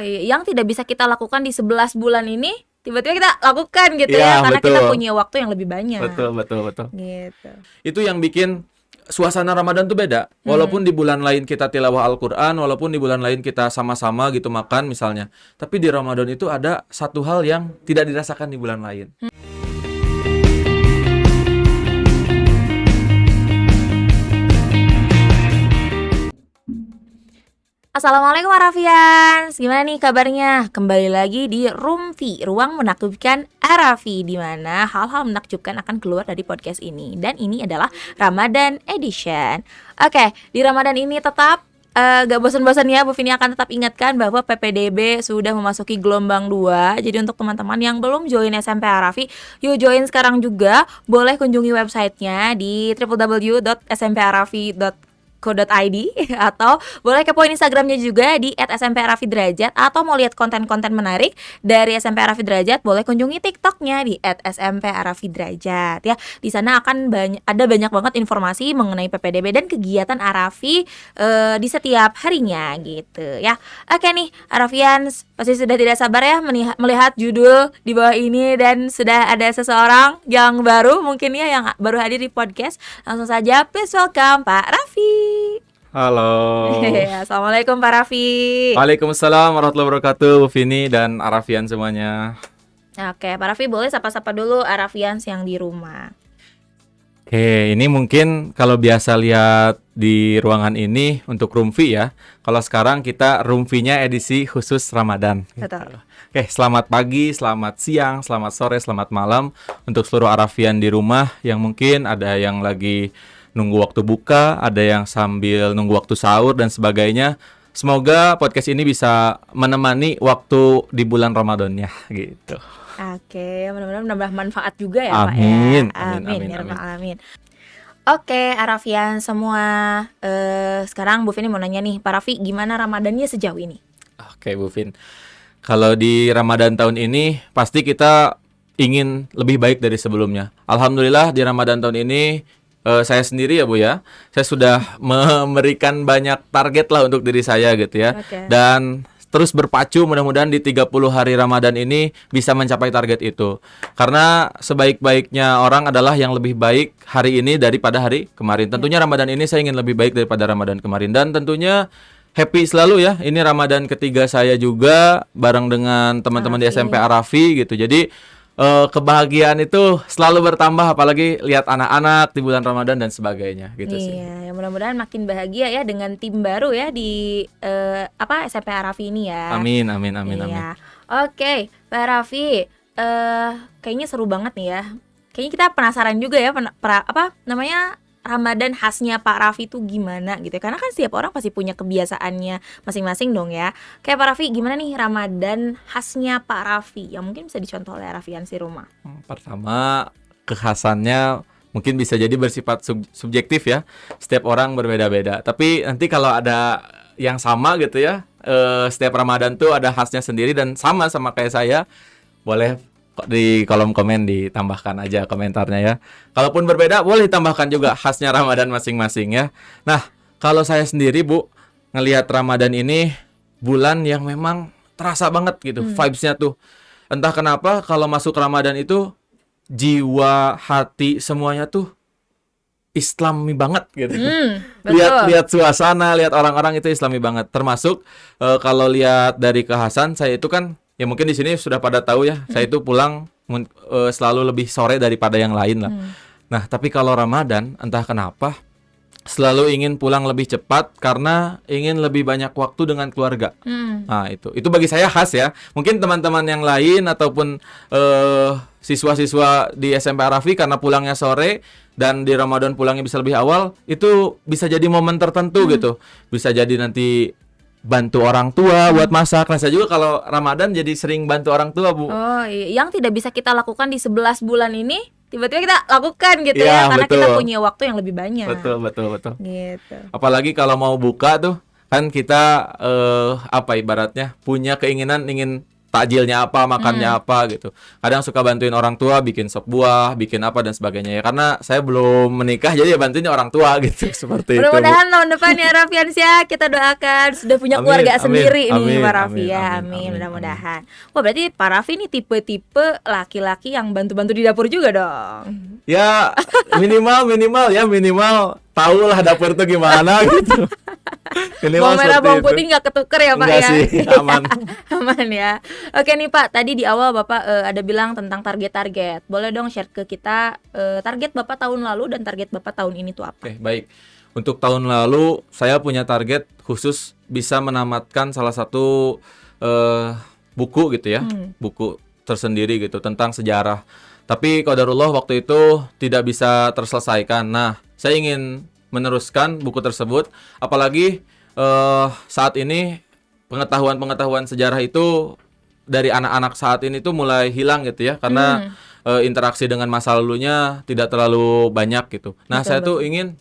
Yang tidak bisa kita lakukan di 11 bulan ini tiba-tiba kita lakukan gitu Iya, ya, karena betul. kita punya waktu yang lebih banyak. Betul. Gitu. Itu yang bikin suasana Ramadan tuh beda. Walaupun di bulan lain kita tilawah Al-Quran, walaupun di bulan lain kita sama-sama gitu makan misalnya. Tapi di Ramadan itu ada satu hal yang tidak dirasakan di bulan lain. Assalamualaikum Arafians, gimana nih kabarnya? Kembali lagi di Rumfi, ruang menakjubkan Arafi, di mana hal-hal menakjubkan akan keluar dari podcast ini. Dan ini adalah Ramadan Edition. Oke, di Ramadan ini tetap gak bosan-bosan ya, Bu Vini akan tetap ingatkan bahwa PPDB sudah memasuki gelombang 2. Jadi untuk teman-teman yang belum join SMP Arafi, yuk join sekarang juga. Boleh kunjungi websitenya di www.smparafi.co.id atau boleh kepoin Instagramnya juga di @smpraffiderajat. Atau mau lihat konten-konten menarik dari SMP Arafi Derajat, boleh kunjungi TikToknya di @smpraffiderajat ya. Di sana akan ada banyak banget informasi mengenai PPDB dan kegiatan Arafi di setiap harinya gitu ya. Oke nih Arafians, pasti sudah tidak sabar ya melihat judul di bawah ini, dan sudah ada seseorang yang baru mungkin ya, yang baru hadir di podcast. Langsung saja please welcome Pak Raffi. Halo. Assalamualaikum Pak Raffi. Waalaikumsalam warahmatullahi wabarakatuh, Bu Vini dan Arafian semuanya. Oke, Pak Raffi boleh sapa-sapa dulu Arafians yang di rumah. Oke, ini mungkin kalau biasa lihat di ruangan ini untuk Rumfi ya. Kalau sekarang kita Rumfinya edisi khusus Ramadan. Betul. Oke, selamat pagi, selamat siang, selamat sore, selamat malam untuk seluruh Arafian di rumah yang mungkin ada yang lagi nunggu waktu buka, ada yang sambil nunggu waktu sahur dan sebagainya. Semoga podcast ini bisa menemani waktu di bulan Ramadannya gitu. Oke, mudah-mudahan menambah manfaat juga ya Amin. Pak ya. Amin. Ya rabbal alamin. Oke, Arafian semua, sekarang Bu Vini mau nanya nih, Pak Raffi gimana Ramadannya sejauh ini? Oke, Bu Vin. Kalau di Ramadan tahun ini pasti kita ingin lebih baik dari sebelumnya. Alhamdulillah di Ramadan tahun ini saya sendiri ya Bu ya, saya sudah memberikan banyak target lah untuk diri saya gitu ya. Oke. Dan terus berpacu mudah-mudahan di 30 hari Ramadan ini bisa mencapai target itu. Karena sebaik-baiknya orang adalah yang lebih baik hari ini daripada hari kemarin. Tentunya Ramadan ini saya ingin lebih baik daripada Ramadan kemarin. Dan tentunya happy selalu ya. Ini Ramadan ketiga saya juga bareng dengan teman-teman di SMP Arafi gitu. Jadi kebahagiaan itu selalu bertambah, apalagi lihat anak-anak di bulan Ramadan dan sebagainya gitu sih. Iya, ya mudah-mudahan makin bahagia ya dengan tim baru ya di SMP Arafi ini ya. Amin. Iya. Oke, Pak Raffi, kayaknya seru banget nih ya. Kayaknya kita penasaran juga ya Ramadan khasnya Pak Raffi itu gimana gitu ya. Karena kan setiap orang pasti punya kebiasaannya masing-masing dong ya. Kayak Pak Raffi, gimana nih Ramadan khasnya Pak Raffi yang mungkin bisa dicontoh oleh Arafian si rumah? Pertama, kekhasannya mungkin bisa jadi bersifat subjektif ya. Setiap orang berbeda-beda. Tapi nanti kalau ada yang sama gitu ya, setiap Ramadan tuh ada khasnya sendiri dan sama kayak saya, boleh di kolom komen ditambahkan aja komentarnya ya. Kalaupun berbeda boleh ditambahkan juga khasnya Ramadan masing-masing ya. Nah, kalau saya sendiri Bu, ngelihat Ramadan ini bulan yang memang terasa banget gitu vibes-nya tuh. Entah kenapa kalau masuk Ramadan itu jiwa, hati semuanya tuh Islami banget gitu. Betul. Lihat suasana, lihat orang-orang itu Islami banget. Termasuk kalau lihat dari kekhasan saya itu kan ya mungkin di sini sudah pada tahu ya, saya itu pulang selalu lebih sore daripada yang lain lah. Nah, tapi kalau Ramadan entah kenapa selalu ingin pulang lebih cepat karena ingin lebih banyak waktu dengan keluarga. Nah, itu bagi saya khas ya. Mungkin teman-teman yang lain ataupun siswa-siswa di SMP Arafi karena pulangnya sore dan di Ramadan pulangnya bisa lebih awal, itu bisa jadi momen tertentu gitu. Bisa jadi nanti bantu orang tua buat masak. Nah, saya juga kalau Ramadan jadi sering bantu orang tua, Bu. Oh iya, yang tidak bisa kita lakukan di 11 bulan ini tiba-tiba kita lakukan gitu Iya, ya, karena betul. kita punya waktu yang lebih banyak. Betul. Gitu. Apalagi kalau mau buka tuh kan kita ibaratnya punya keinginan ingin takjilnya apa, makannya apa gitu. Kadang suka bantuin orang tua bikin sop buah, bikin apa dan sebagainya ya. Karena saya belum menikah jadi ya bantuinnya orang tua gitu seperti itu. Bu. Mudah-mudahan tahun depan ya Raffiansyah kita doakan sudah punya Amin, keluarga amin, sendiri nih amin, Pak Raffi amin, ya. amin, Amin, amin, mudah-mudahan. Wah, berarti Pak Raffi nih tipe-tipe laki-laki yang bantu-bantu di dapur juga dong. Ya minimal tahu lah dapur itu gimana gitu. Minimal Bawang merah, seperti bawang itu. putih nggak ketuker ya Pak Enggak ya? sih, aman. Aman ya. Oke nih Pak, tadi di awal Bapak ada bilang tentang target-target. Boleh dong share ke kita target Bapak tahun lalu dan target Bapak tahun ini tuh apa? Oke, baik. Untuk tahun lalu saya punya target khusus bisa menamatkan salah satu buku gitu ya, buku tersendiri gitu tentang sejarah. Tapi qadarullah waktu itu tidak bisa terselesaikan. Nah, saya ingin meneruskan buku tersebut, apalagi saat ini pengetahuan sejarah itu dari anak-anak saat ini tuh mulai hilang gitu ya, karena interaksi dengan masa lalunya tidak terlalu banyak gitu. Nah, saya tuh ingin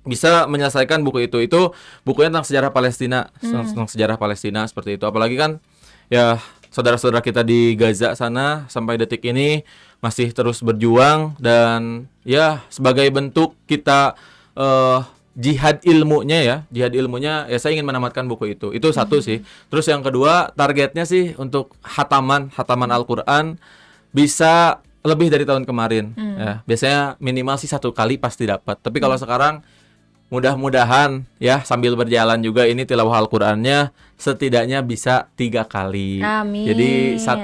bisa menyelesaikan buku itu. Itu bukunya tentang sejarah Palestina, tentang sejarah Palestina seperti itu. Apalagi kan ya saudara-saudara kita di Gaza sana sampai detik ini masih terus berjuang, dan ya sebagai bentuk kita jihad ilmunya ya saya ingin menamatkan buku itu satu sih. Terus yang kedua targetnya sih untuk hataman Al-Quran bisa lebih dari tahun kemarin ya. Biasanya minimal sih 1 kali pasti dapat, tapi kalau sekarang mudah-mudahan ya sambil berjalan juga ini tilawah Al-Qur'annya setidaknya bisa 3 kali. Amin. Jadi 1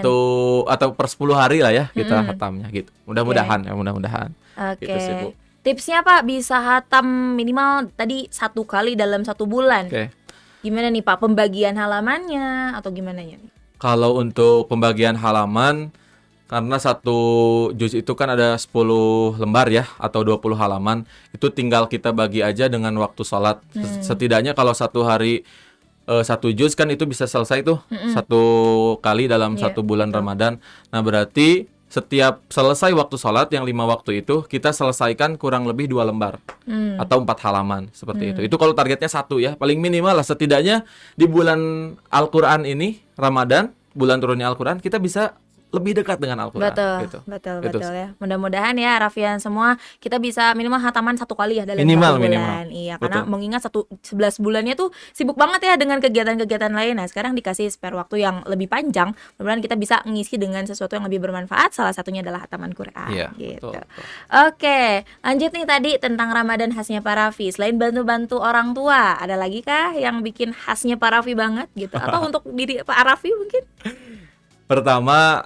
atau per 10 hari lah ya kita hatamnya gitu. Mudah-mudahan ya, mudah-mudahan. Oke. Gitu sih, Bu. Tipsnya Pak bisa hatam minimal tadi 1 kali dalam 1 bulan. Oke. Gimana nih Pak pembagian halamannya atau gimana ya nih? Kalau untuk pembagian halaman, karena 1 juz itu kan ada 10 lembar ya, atau 20 halaman, itu tinggal kita bagi aja dengan waktu sholat. Setidaknya kalau 1 hari 1 juz kan itu bisa selesai tuh 1 kali dalam 1 bulan Ramadan. Nah, berarti setiap selesai waktu sholat yang 5 waktu itu kita selesaikan kurang lebih 2 lembar atau 4 halaman seperti itu. Itu kalau targetnya 1 ya, paling minimal lah setidaknya di bulan Al-Quran ini, Ramadan, bulan turunnya Al-Quran, kita bisa lebih dekat dengan Al-Quran. Betul ya. Mudah-mudahan ya Raffian semua kita bisa minimal hataman 1 kali ya dalam 1 Minimal. bulan. Iya, karena mengingat 11 bulannya tuh sibuk banget ya dengan kegiatan-kegiatan lain. Nah, sekarang dikasih spare waktu yang lebih panjang. Mudah-mudahan kita bisa ngisi dengan sesuatu yang lebih bermanfaat. Salah satunya adalah hataman Quran. Iya, gitu. betul. Oke, lanjut nih tadi tentang Ramadan khasnya Pak Raffi. Selain bantu-bantu orang tua, ada lagi kah yang bikin khasnya Pak Raffi banget gitu? Atau untuk diri Pak Raffi mungkin? Pertama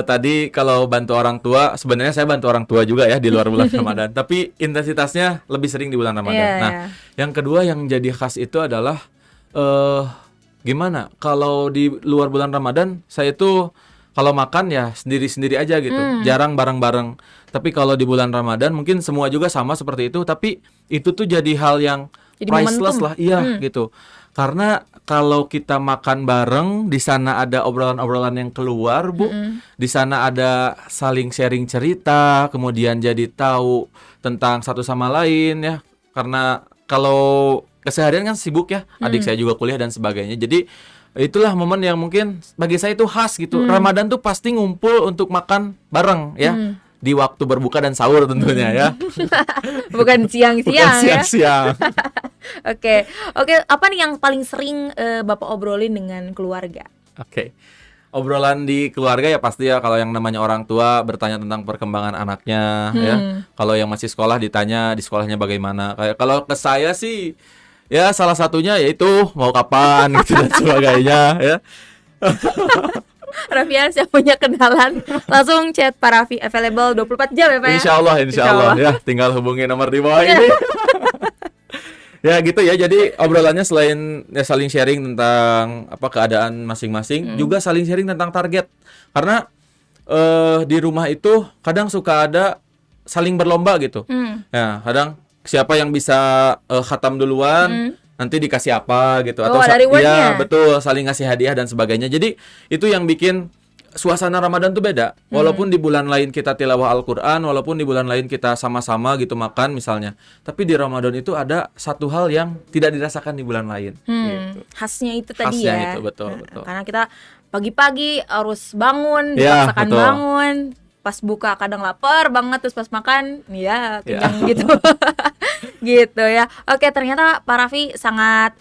tadi kalau bantu orang tua, sebenarnya saya bantu orang tua juga ya di luar bulan Ramadan, tapi intensitasnya lebih sering di bulan Ramadan. Nah, yang kedua yang jadi khas itu adalah gimana? Kalau di luar bulan Ramadan saya itu kalau makan ya sendiri-sendiri aja gitu, jarang bareng-bareng. Tapi kalau di bulan Ramadan mungkin semua juga sama seperti itu, tapi itu tuh jadi hal yang Jadi priceless momentum. lah, iya gitu. Karena kalau kita makan bareng, di sana ada obrolan-obrolan yang keluar, Bu. Di sana ada saling sharing cerita, kemudian jadi tahu tentang satu sama lain ya. Karena kalau keseharian kan sibuk ya, adik saya juga kuliah dan sebagainya. Jadi itulah momen yang mungkin bagi saya itu khas gitu. Ramadan tuh pasti ngumpul untuk makan bareng ya. Di waktu berbuka dan sahur tentunya ya. Bukan siang-siang Bukan ya. siang-siang. Oke, apa nih yang paling sering Bapak obrolin dengan keluarga? Oke. Obrolan di keluarga ya pasti ya, kalau yang namanya orang tua bertanya tentang perkembangan anaknya ya. Kalau yang masih sekolah ditanya di sekolahnya bagaimana. Kayak kalau ke saya sih ya salah satunya yaitu mau kapan gitu dan sebagainya ya. Raffian saya punya kenalan, langsung chat Pak Raffi available 24 jam ya Pak ya? Insya Allah ya, tinggal hubungi nomor di bawah ini. Ya gitu ya, jadi obrolannya selain ya saling sharing tentang apa keadaan masing-masing, juga saling sharing tentang target. Karena di rumah itu kadang suka ada saling berlomba gitu. Ya, kadang siapa yang bisa khatam duluan, nanti dikasih apa gitu, atau ada rewardnya. ya betul, saling ngasih hadiah dan sebagainya. Jadi itu yang bikin suasana Ramadan tuh beda. Walaupun di bulan lain kita tilawah Al-Quran, walaupun di bulan lain kita sama-sama gitu makan misalnya, tapi di Ramadan itu ada satu hal yang tidak dirasakan di bulan lain gitu. Khasnya itu tadi Khasnya ya. itu, betul. Karena kita pagi-pagi harus bangun, Iya, dipaksakan betul. bangun, pas buka kadang lapar banget, terus pas makan ya kenyang gitu. Gitu ya. Oke, ternyata Pak Raffi sangat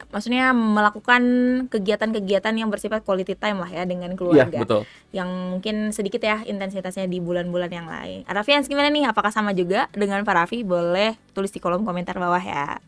maksudnya melakukan kegiatan-kegiatan yang bersifat quality time lah ya dengan Iya, keluarga. betul. Yang mungkin sedikit ya intensitasnya di bulan-bulan yang lain. Raffians gimana nih? Apakah sama juga dengan Pak Raffi? Boleh tulis di kolom komentar bawah ya.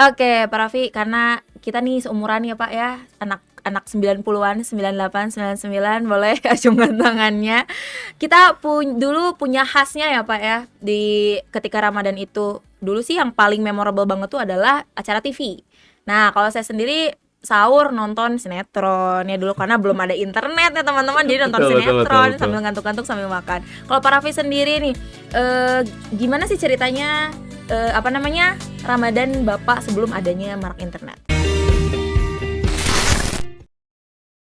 Oke, Pak Raffi, karena kita nih seumuran ya Pak ya, anak 90-an, 98, 99, boleh acungkan tangannya. Kita dulu punya khasnya ya Pak ya, di ketika Ramadan itu. Dulu sih yang paling memorable banget tuh adalah acara TV. Nah, kalau saya sendiri sahur nonton sinetron ya dulu, karena belum ada internet ya teman-teman, jadi nonton Betul, betul, sinetron betul. sambil ngantuk-ngantuk sambil makan. Kalau Pak Raffi sendiri nih, gimana sih ceritanya Ramadan Bapak sebelum adanya marak internet?